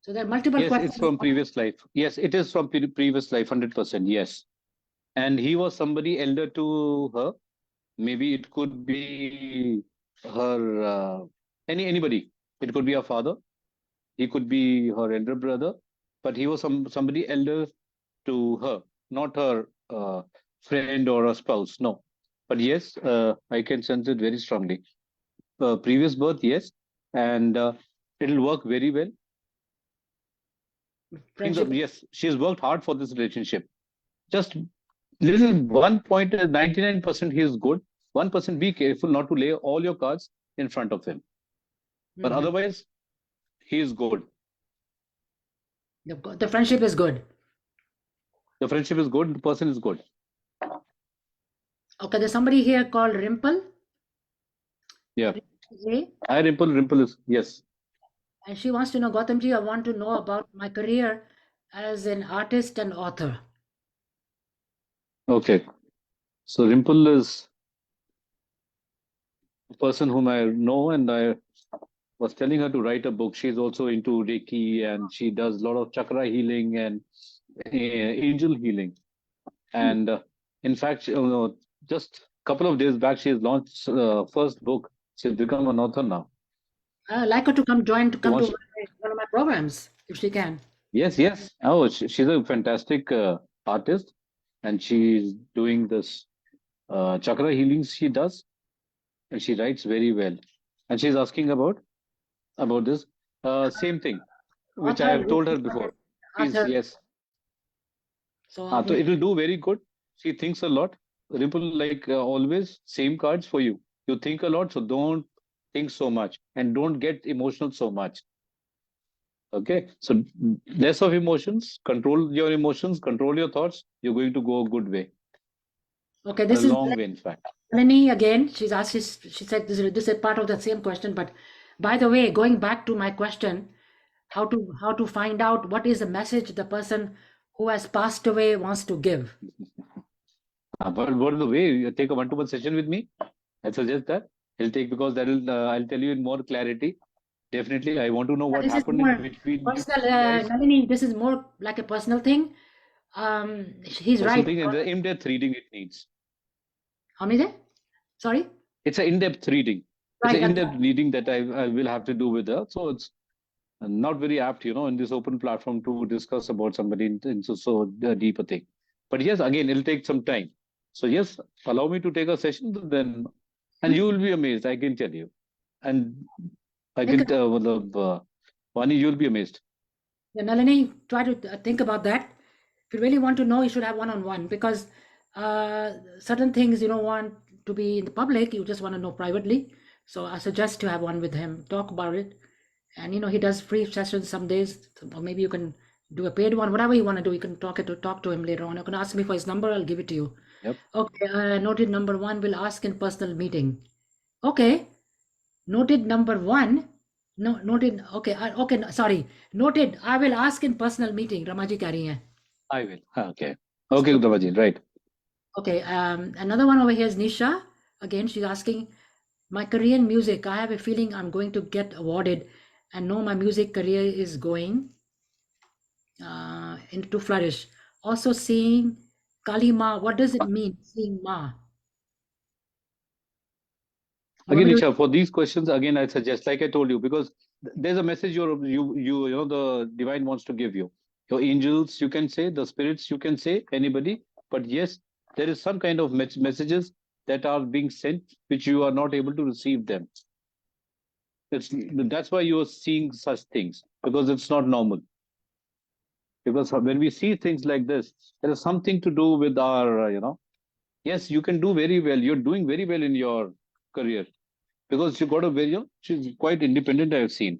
So there are multiple Yes, questions. it's from previous life. Yes, it is from previous life, 100%. Yes. And he was somebody elder to her. Maybe it could be her, anybody. It could be her father. He could be her elder brother. But he was somebody elder to her, not her friend or a spouse. No. But yes, I can sense it very strongly. Previous birth, yes. And it'll work very well. Friendship. Yes, she's worked hard for this relationship. Just little 1.99% he is good. 1% be careful not to lay all your cards in front of him. But otherwise, he is good. The friendship is good. The friendship is good. The person is good. Okay, there's somebody here called Rimple. Yeah. Rimple. Hi, Rimple. Rimple is, yes. And she wants to know, Gautamji, I want to know about my career as an artist and author. Okay. So Rimple is a person whom I know, and I was telling her to write a book. She's also into Reiki, and she does a lot of chakra healing and angel healing. And in fact, just a couple of days back, she has launched first book. She's become an author now. I'd like her to come to one of my programs if she can. Yes, yes. Oh, she's a fantastic artist, and she's doing this chakra healings she does, and she writes very well. And she's asking about this same thing, which I have told her before. Yes. So it will do very good. She thinks a lot. Ripple, like always, same cards for you. You think a lot, so don't think so much and don't get emotional so much. Okay, so less of emotions, control your emotions, control your thoughts. You're going to go a good way. Okay, this is a long way, in fact. Melanie again. She's asked. She said this is part of the same question. But by the way, going back to my question, how to find out what is the message the person who has passed away wants to give. But what is the way? You take a one-to-one session with me. I suggest that he'll take, because that will I'll tell you in more clarity. Definitely, I want to know what happened in between. Personal, Nalini, this is more like a personal thing. He's personal right. Thing, and the in-depth reading it needs. How many? Sorry. It's an in-depth reading. Right, it's an in-depth reading that I will have to do with her. So it's not very apt, in this open platform to discuss about somebody in so deep a thing. But yes, again, it'll take some time. So yes, allow me to take a session, then, and you will be amazed. I can tell you. And I Think, can Vani, you'll be amazed. Nalini, try to think about that. If you really want to know, you should have one-on-one, because certain things you don't want to be in the public, you just want to know privately. So I suggest to have one with him, talk about it. And he does free sessions some days, or maybe you can do a paid one, whatever you want to do. You can talk to him later on. You can ask me for his number, I'll give it to you. Yep. Okay, noted number one, will ask in personal meeting. Okay, noted number one. No, noted. Okay, okay. Sorry, noted. I will ask in personal meeting. Ramaji kah rahi hai. I will. Okay. Okay, Guptavaji, right. Okay. Another one over here is Nisha. Again, she's asking, my career in music. I have a feeling I'm going to get awarded, and know my music career is going into flourish. Also seeing Kali Ma. What does it mean? Seeing Ma. Again, Nisha, for these questions, again, I suggest, like I told you, because there's a message the divine wants to give you. Your angels, you can say, the spirits, you can say, anybody. But yes, there is some kind of messages that are being sent, which you are not able to receive them. That's why you are seeing such things, because it's not normal. Because when we see things like this, there is something to do with our, yes, you can do very well. You're doing very well in your career, because she got a very, she's quite independent. I have seen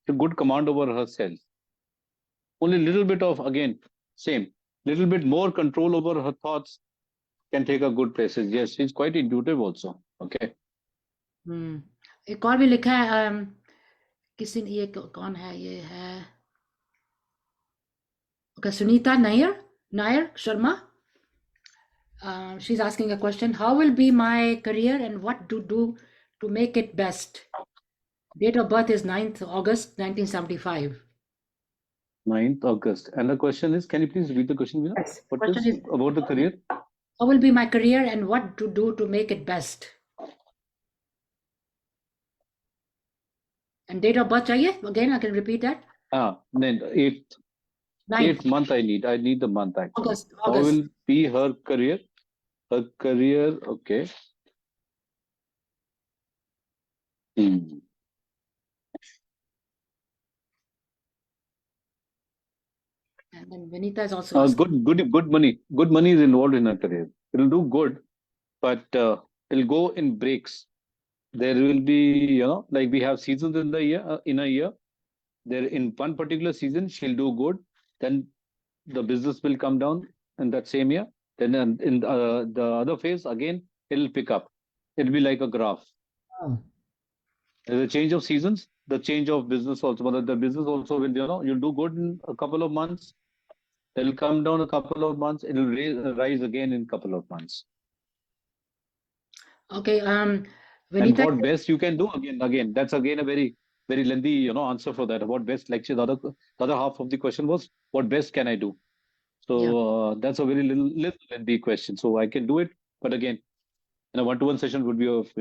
a good command over herself. Only little bit of, again, same, little bit more control over her thoughts can take her good places. Yes, she's quite intuitive also. Okay. एक और भी लिखा है, किसी ने, ये कौन है, ये है okay, Sunita Nair Sharma. She's asking a question. How will be my career and what to do to make it best? Date of birth is 9th August 1975. 9th August. And the question is, can you please read the question, Veena? Yes. What Question is about the career? How will be my career and what to do to make it best? And date of birth चाहिए? Again, I can repeat that. Then 8th month I need the month actually. August. How will be her career? Her career, okay. And then Vinita is also asking. good money. Good money is involved in her career. It'll do good, but it'll go in breaks. There will be, like we have seasons in the year, in a year. There in one particular season, she'll do good. Then the business will come down in that same year. Then in the other phase, again, it'll pick up. It'll be like a graph. Oh. There's a change of seasons, the change of business also. But the business also will, you'll do good in a couple of months. It'll come down a couple of months. It'll rise again in a couple of months. Okay. And what best you can do again. That's again a very, very lengthy, answer for that. What best, like the other half of the question was, what best can I do? So that's a very little lengthy question. So I can do it, but again, in a one-to-one session would be of,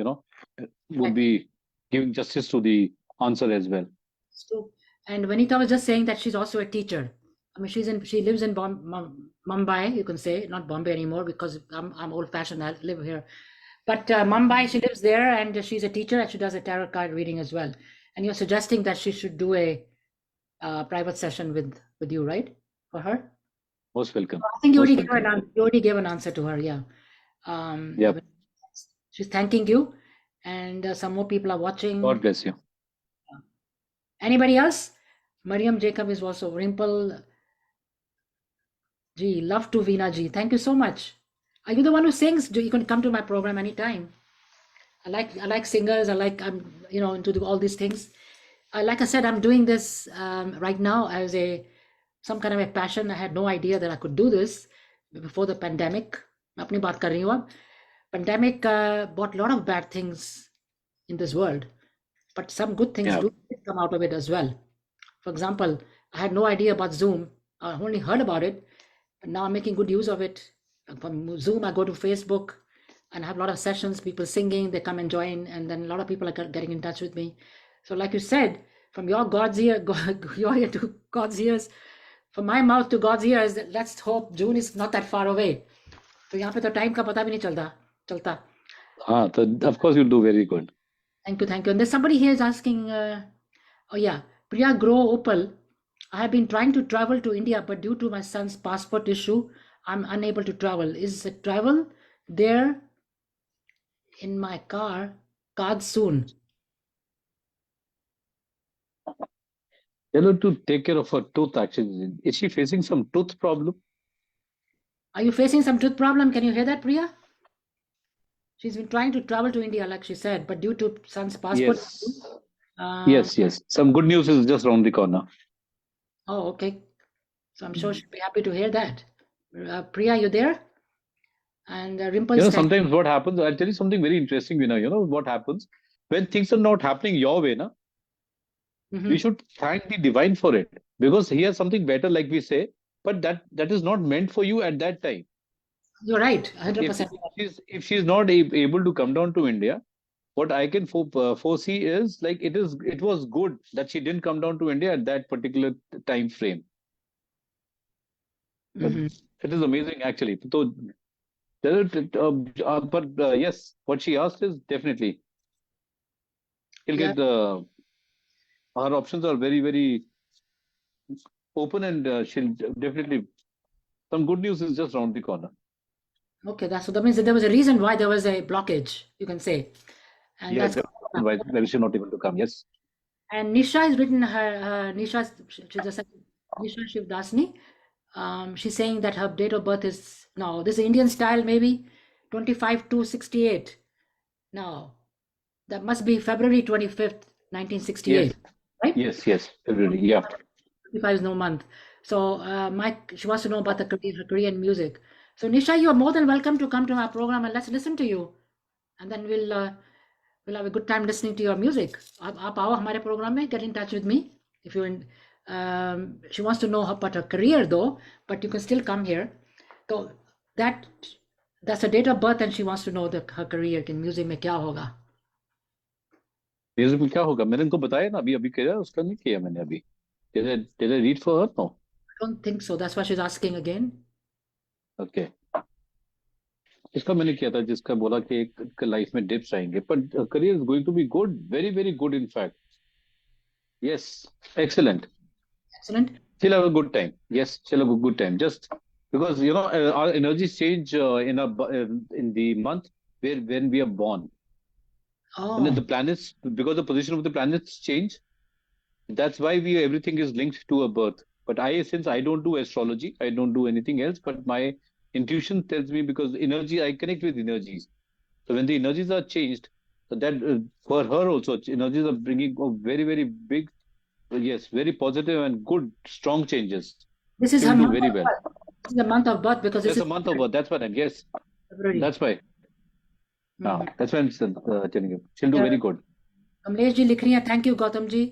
would be giving justice to the answer as well. So, and Vanita was just saying that she's also a teacher. I mean, she lives in Mumbai, you can say, not Bombay anymore, because I'm old-fashioned. I live here, but Mumbai, she lives there, and she's a teacher, and she does a tarot card reading as well. And you're suggesting that she should do a private session with you, right, for her? Most welcome. I think you already gave an answer to her. Yeah. Yep. She's thanking you, and some more people are watching. God bless you. Anybody else? Mariam Jacob is also Rimple. Gee, love to Veena ji. Thank you so much. Are you the one who sings? You can come to my program anytime. I like singers. I'm into all these things. Like I said, I'm doing this right now as some kind of a passion. I had no idea that I could do this before the pandemic. मैं अपनी बात कर रही हूँ अब. Pandemic brought a lot of bad things in this world, but some good things do come out of it as well. For example, I had no idea about Zoom. I only heard about it, but now I'm making good use of it. From Zoom, I go to Facebook and I have a lot of sessions, people singing, they come and join, and then a lot of people are getting in touch with me. So like you said, from your ear to God's ears, from my mouth to God's ears, let's hope June is not that far away. तो यहाँ पे तो time का पता भी नहीं चलता. हाँ, तो of course you'll do very good. Thank you, thank you. And there's somebody here is asking, oh yeah, Priya Grow Opal. I have been trying to travel to India, but due to my son's passport issue, I'm unable to travel. Is the travel there in my card soon? Tell her to take care of her tooth. Actually, is she facing some tooth problem? Are you facing some tooth problem? Can you hear that, Priya? She's been trying to travel to India, like she said, but due to son's passport issue, Yes, um, yes. Some good news is just around the corner. oh, okay. So I'm sure she'll be happy to hear that. Priya, you there? And Rimple is telling, Sometimes what happens, I'll tell you something very interesting, what happens when things are not happening your way, na, we Mhm. should thank the divine for it because he has something better, like we say, but that is not meant for you at that time. You're right, If 100%. she's not able to come down to India, what I can foresee is like it was good that she didn't come down to India at that particular time frame. But Mhm. it is amazing actually. So, but yes, what she asked is definitely she'll Yeah, get her options are very very open, and she'll definitely some good news is just around the corner. okay. So that means that there was a reason why there was a blockage, you can say. And Yes, that's that's why she's not able to come. Yes, and Nisha has written Nisha, she's a Nisha Shivdasni. She's saying that her date of birth is no, this is Indian style, maybe 25 to 68. No, that must be February 25th, yes, 1968, right? yes. February. Yeah. 25 is no month. So, Mike, she wants to know about her Korean music. So, Nisha, you are more than welcome to come to our program and let's listen to you. And then we'll have a good time listening to your music. आप आओ हमारे program में, get in touch with me. If you're in, she wants to know about her career though, but you can still come here. So, that that's her date of birth and she wants to know her career in music में क्या होगा. Music में क्या होगा, मैंने उनको बताया ना, अभी अभी किया उसका नहीं किया मैंने अभी. Did I read for her? No. I don't think so. That's why she's asking again. Okay. इसका मैंने किया था जिसका बोला कि एक लाइफ में डिप्स आएंगे, but career is going to be good, very very good in fact. Yes, excellent. Excellent. She'll have a good time. Yes, she'll have a good time. Just because our energies change in the month when we are born, and then Oh, the planets, because the position of the planets change. That's why everything is linked to a birth. But since I don't do astrology, I don't do anything else. But my intuition tells me, because energy, I connect with energies. So when the energies are changed, so that for her also, energies are bringing a very very big, yes, very positive and good, strong changes. this is her She'll do month very of well. birth. This is the month of birth because this That's is a month of birth. That's what I'm. Yes, February. that's why. Mhm. That's why I'm telling you. She'll do Yeah. very good. Kamlesh ji लिख रही हैं, thank you Gautam ji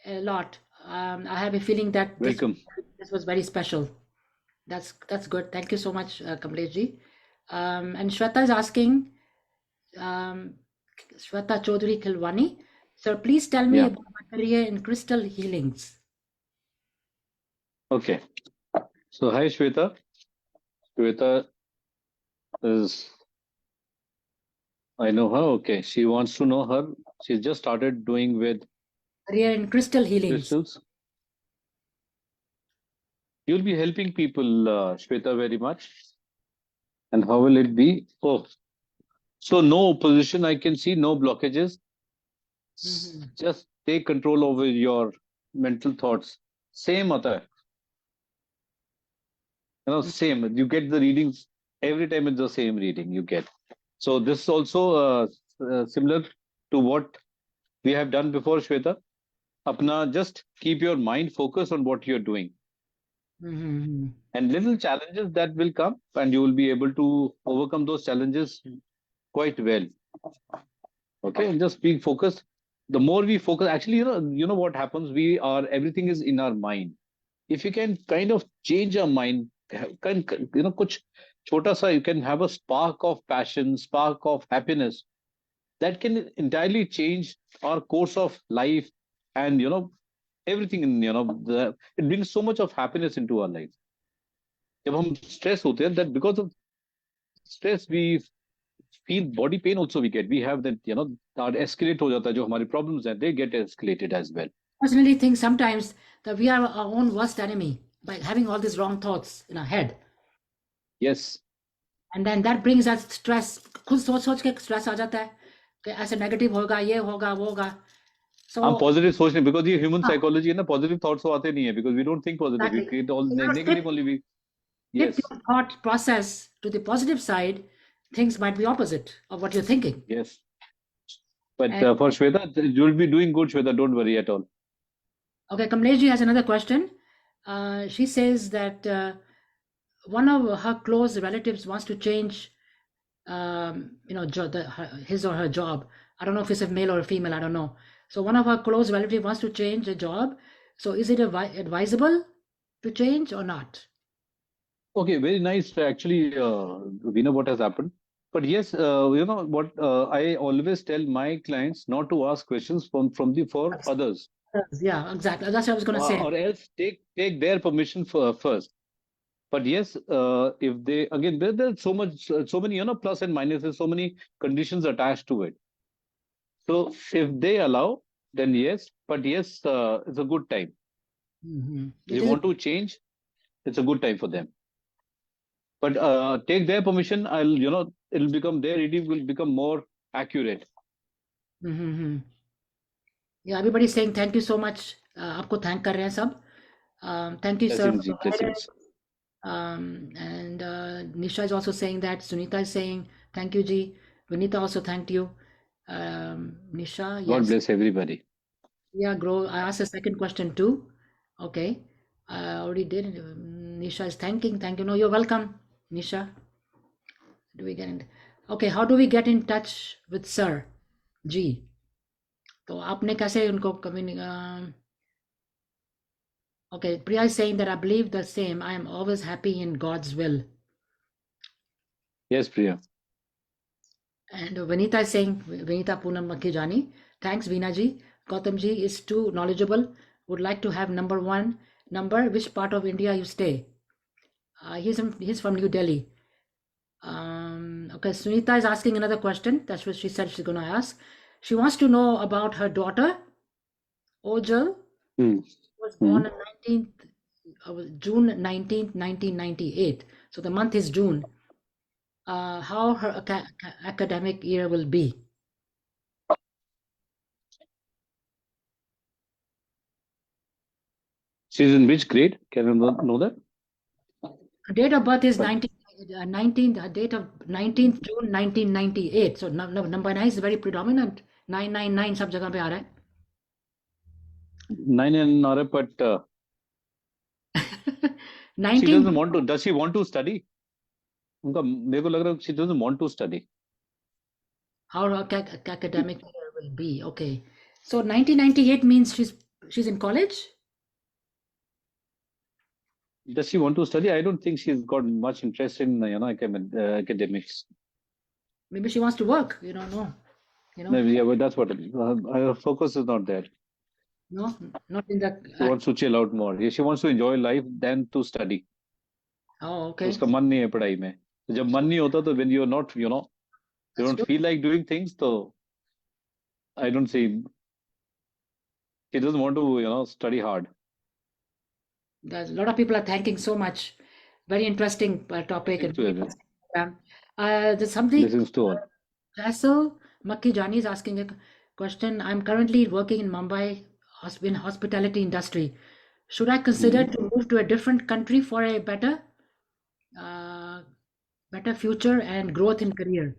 a lot. I have a feeling that Welcome. this was very special. That's good. Thank you so much, Kamlesh ji. And Shweta is asking, um, Shweta Chaudhary Khilwani, sir, please tell me Yeah. about my career in crystal healings. Okay. So hi Shweta. Shweta is, I know her. Okay. She wants to know her. She's just started doing with Career in crystal healings. crystals. You'll be helping people, Shweta, very much. And how will it be? Oh, so no opposition. I can see no blockages. Mhm. Just take control over your mental thoughts. Same आता है. Same. You get the readings every time. It's the same reading you get. So this is also similar to what we have done before, Shweta. Apna, just keep your mind focused on what you're doing, Mhm. and little challenges that will come, and you will be able to overcome those challenges quite well. Okay, and just be focused. The more we focus, actually, you know what happens. Everything is in our mind. If you can kind of change your mind, can kuch chota sa, you can have a spark of passion, spark of happiness that can entirely change our course of life, and everything in it brings so much of happiness into our life. जब हम stress होते हैं, that because of stress we feel body pain also we get. We have that, our escalate ho jata hai, jo hamari problems hai, they get escalated as well. Personally think sometimes that we are our own worst enemy by having all these wrong thoughts in our head. Yes. And then that brings us stress. खुद सोच के stress आ जाता है कि ऐसे negative होगा, ये होगा, वो होगा. So हम पॉजिटिव सोच नहीं, बिकॉज ये ह्यूमन हाँ, साइकोलॉजी है ना, पॉजिटिव थॉट्स तो आते नहीं है, because we don't think positive, we exactly. Create all So you have to negative only we. flip Yes, your thought process to the positive side. Things might be opposite of what you're thinking. yes. But And for Shweta, you'll be doing good, Shweta, don't worry at all. okay, Kamlesh ji has another question. She says that one of her close relatives wants to change, his or her job. I don't know if it's a male or a female. I don't know. So one of her close relatives wants to change a job. So is it advisable to change or not? Okay, very nice. Actually, we know what has happened. But yes, what I always tell my clients not to ask questions for others, Yeah, exactly. That's what I was going to say. or else take their permission first. But yes, if they again there's so many plus and minuses, so many conditions attached to it. So if they allow, then yes. But yes, it's a good time. Mhm. If they want to change, it's a good time for them. But take their permission. It'll become their reading will become more accurate. Mhm. Yeah, everybody's saying thank you so much. आपको thank कर रहे हैं सब. Thank you, sir, for Blessings, the blessings. guidance. And Nisha is also saying that. Sunita is saying thank you, Ji. Vinita also thanked you. Nisha, God yes. bless everybody. Yeah, grow. I asked a second question too. Okay. I already did. Nisha is thanking. Thank you. No, you're welcome, Nisha. Do we get in? Okay. How do we get in touch with Sir G? तो आपने कैसे उनको okay, Priya is saying that I believe the same. I am always happy in God's will. Yes, Priya. And Vinita is saying, Vinita Poonam Makhijani, thanks Veena ji. Gautam ji is too knowledgeable. Would like to have number one number. Which part of India you stay? He's from New Delhi. Okay, Sunita is asking another question. That's what she said she's going to ask. She wants to know about her daughter, Ojal, was born on June 19th, 1998. So the month is June. How her academic year will be. She's in which grade? Can I know that? Date of birth is 19th, date of 19th June 1998. So number 9 is very predominant. 999 सब जगह पे आ रहा है. 9 and not, but she 19. doesn't want to. Does she want to study? उनका मेरे को लग रहा है she doesn't want to study. How her academic year will be. Okay. So 1998 means she's in college? Does she want to study? I don't think she's got much interest in academics. Maybe she wants to work. You don't know. Maybe, yeah, but that's what her focus is not there. No, not in the. She wants to chill out more. Yeah, she wants to enjoy life than to study. Oh, okay. उसका मन नहीं है पढ़ाई में. जब मन नहीं होता तो when you're not, you don't feel like doing things, so I don't see. She doesn't want to, study hard. There's a lot of people are thanking so much. Very interesting topic. Thanks to everyone. There's something. Blessings to all. Jaisal Makki Jani is asking a question. I'm currently working in Mumbai in hospitality industry. Should I consider to move to a different country for a better future and growth in career?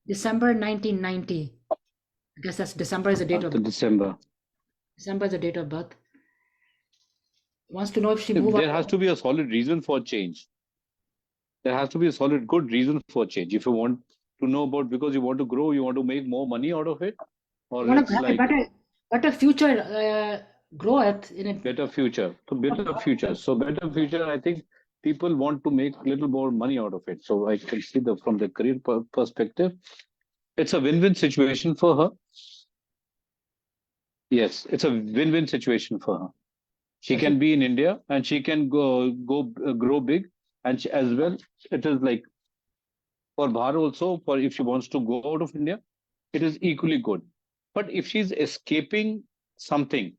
December 1990. I guess that's December is the date of birth. December. December is the date of birth. Wants to know if she move. There has to be a solid reason for change. There has to be a solid, good reason for change. If you want to know about because you want to grow, you want to make more money out of it, or You want it's to have like a better future growth in it. better future. So better future. So better future. I think people want to make a little more money out of it. So I can see from the career perspective, it's a win-win situation for her. Yes, it's a win-win situation for her. She can be in India and she can grow big, and as well, it is like for Bhar also, for if she wants to go out of India, it is equally good. But if she's escaping something,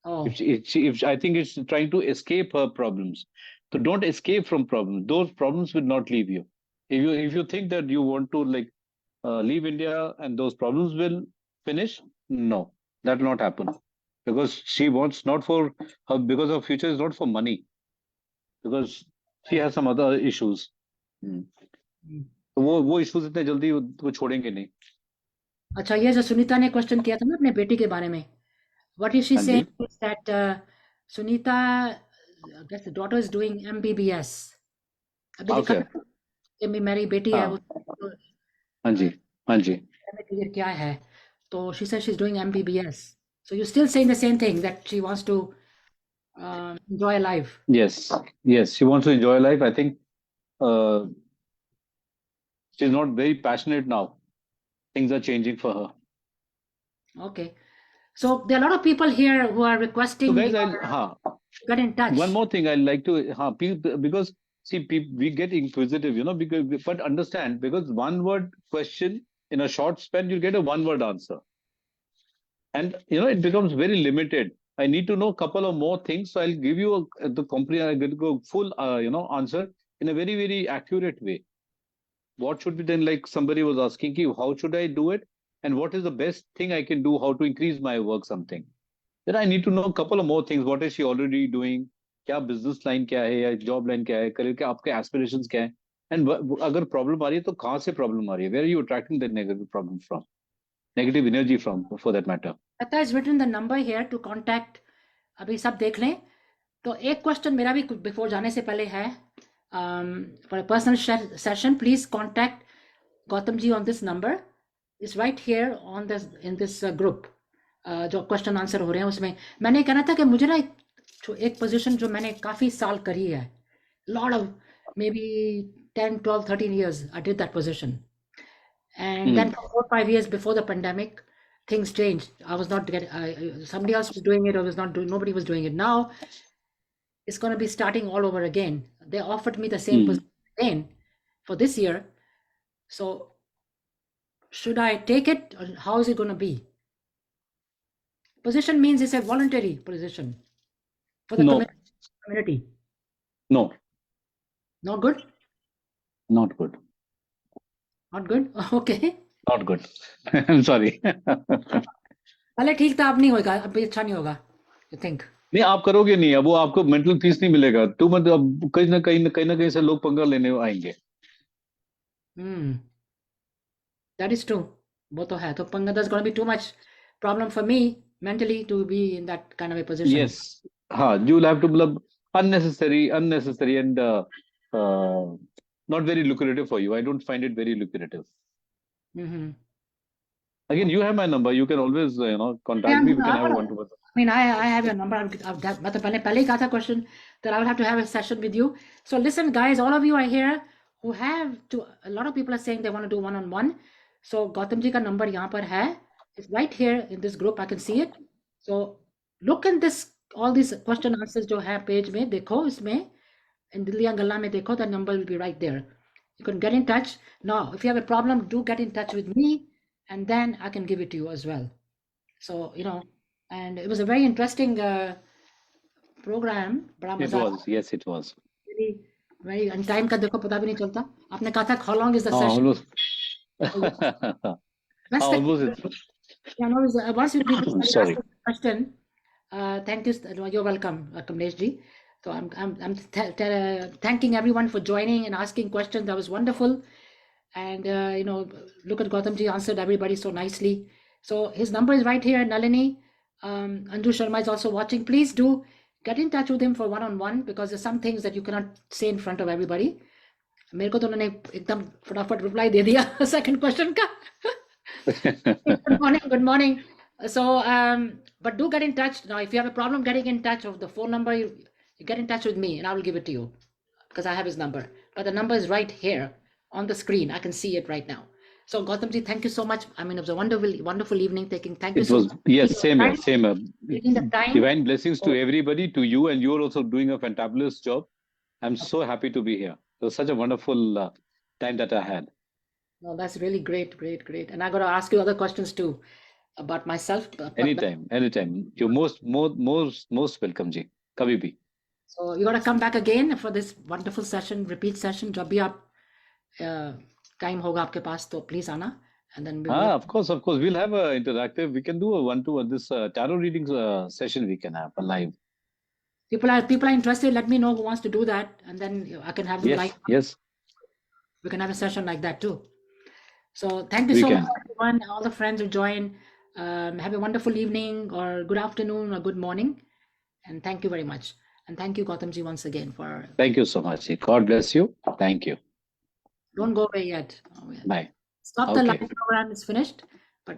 Oh, if I think it's trying to escape her problems, so don't escape from problems. Those problems will not leave you. If you think that you want to like leave India and those problems will finish, no, that will not happen because she wants not for her because her future is not for money because she right. has some other issues. Hmm. Hmm. तो वो issues इतने जल्दी वो छोड़ेंगे नहीं. अच्छा, ये जो सुनीता ने क्वेश्चन किया था ना अपने बेटी के बारे में, what is she हाँ जी. saying is that Sunita, I guess the daughter is doing MBBS. अभी लिखा Okay. था कि मेरी बेटी है वो हाँ हाँ जी. हाँ जी. क्लियर क्या है, तो she says she's doing MBBS. So you're still saying the same thing that she wants to enjoy life. Yes. Yes. She wants to enjoy life. I think uh, she's not very passionate now. Things are changing for her. Okay. So there are a lot of people here who are So requesting guys, your get in touch. one more thing I'd like to, because see, we get inquisitive, because but understand because one word question in a short span you get a one word answer, and it becomes very limited. I need to know a couple of more things, so I'll give you the full answer in a very very accurate way. What should be then, like somebody was asking you, how should I do it, and what is the best thing I can do, how to increase my work, something. Then I need to know a couple of more things. What is she already doing? क्या business line क्या है या job line क्या है? career के आपके aspirations क्या है? And अगर problem आ रही है तो कहाँ से problem आ रही है? Where are you attracting the negative problem from? Negative energy from, for that matter. Lata has written the number here to contact. अभी सब देख लें. तो एक क्वेश्चन मेरा भी बिफोर जाने से पहले है. For a personal session, please contact Gautam ji on this number. It's right here on this in this group. जो क्वेश्चन आंसर हो रहे हैं उसमें मैंने कहना था कि मुझे ना एक पोजीशन जो मैंने काफ़ी साल करी है, lot of maybe 10, 12, 13 years I did that position. And then for 4, 5 years before the pandemic, things changed. I was not getting, somebody else was doing it. I was not doing, nobody was doing it. Now it's going to be starting all over again. They offered me the same position again for this year. So should I take it or how is it going to be? Position means it's a voluntary position for the community. No. Not good? Not good. Not good? Okay. Not good. I'm sorry. पहले ठीक था, अब नहीं होगा, अब भी अच्छा नहीं होगा. You think? नहीं, आप करोगे नहीं, अब वो आपको मेंटल पीस नहीं मिलेगा. तो मतलब अब कहीं ना कहीं से लोग पंगा लेने आएंगे. That is true. वो तो है. तो पंगा, there's going to be too much problem for me mentally to be in that kind of a position. Yes. हाँ, you'll have to मतलब unnecessary and not very lucrative for you. I don't find it very lucrative. Again, you have my number. You can always contact me. We can have a one-to-one. I mean, I have your number. मतलब पहले ही कहा था question that I will have to have a session with you. So listen, guys, all of you are here who have to. A lot of people are saying they want to do one-on-one. So Gautam ji का number यहाँ पर है. It's right here in this group. I can see it. So look in this, all these question answers जो है page में देखो, इसमें in दिल दिया गल्ला में देखो, the number will be right there. You can get in touch. Now, if you have a problem, do get in touch with me, and then I can give it to you as well. So and it was a very interesting program. बड़ा It मजा. was. Yes, it was. Very, very. And time का देखो पता भी नहीं चलता. आपने कहा था how long is the session? Almost. Yeah, no, once you people Sorry. ask a question, thank you. You're welcome, Kamlesh ji. So I'm thanking everyone for joining and asking questions. That was wonderful. And look at Gautam ji answered everybody so nicely. So his number is right here, Nalini. Anju Sharma is also watching. Please do get in touch with him for one-on-one because there's some things that you cannot say in front of everybody. मेरे को तो उन्होंने एकदम फटाफट reply दे दिया second question का. Good morning. So but do get in touch. Now if you have a problem getting in touch of the phone number, you get in touch with me and I will give it to you because I have his number. But the number is right here on the screen. I can see it right now. So Gautam ji, thank you so much. I mean, it was a wonderful evening. Thank you so much. Yes, same here. Taking the time. Divine blessings to everybody, to you, and you're also doing a fantabulous job. I'm so happy to be here. It was such a wonderful time that I had. No, that's really great, great, great. And I got to ask you other questions too about myself. Anytime. You're most welcome, ji. Kabhi bhi. So you got to come back again for this wonderful session, repeat session. जब भी आप time होगा आपके पास तो please आना, and then we will. Of course. We'll have a interactive. We can do a one-to-one. This tarot readings session we can have a live. People are interested. Let me know who wants to do that, and then I can have them live. Yes. We can have a session like that too. So thank you We so can. much, everyone, all the friends who joined. Have a wonderful evening or good afternoon or good morning, and thank you very much. And thank you, Gautamji, once again for. Thank you so much. God bless you. Thank you. Don't go away yet. Bye. Stop the Okay. live program is finished, but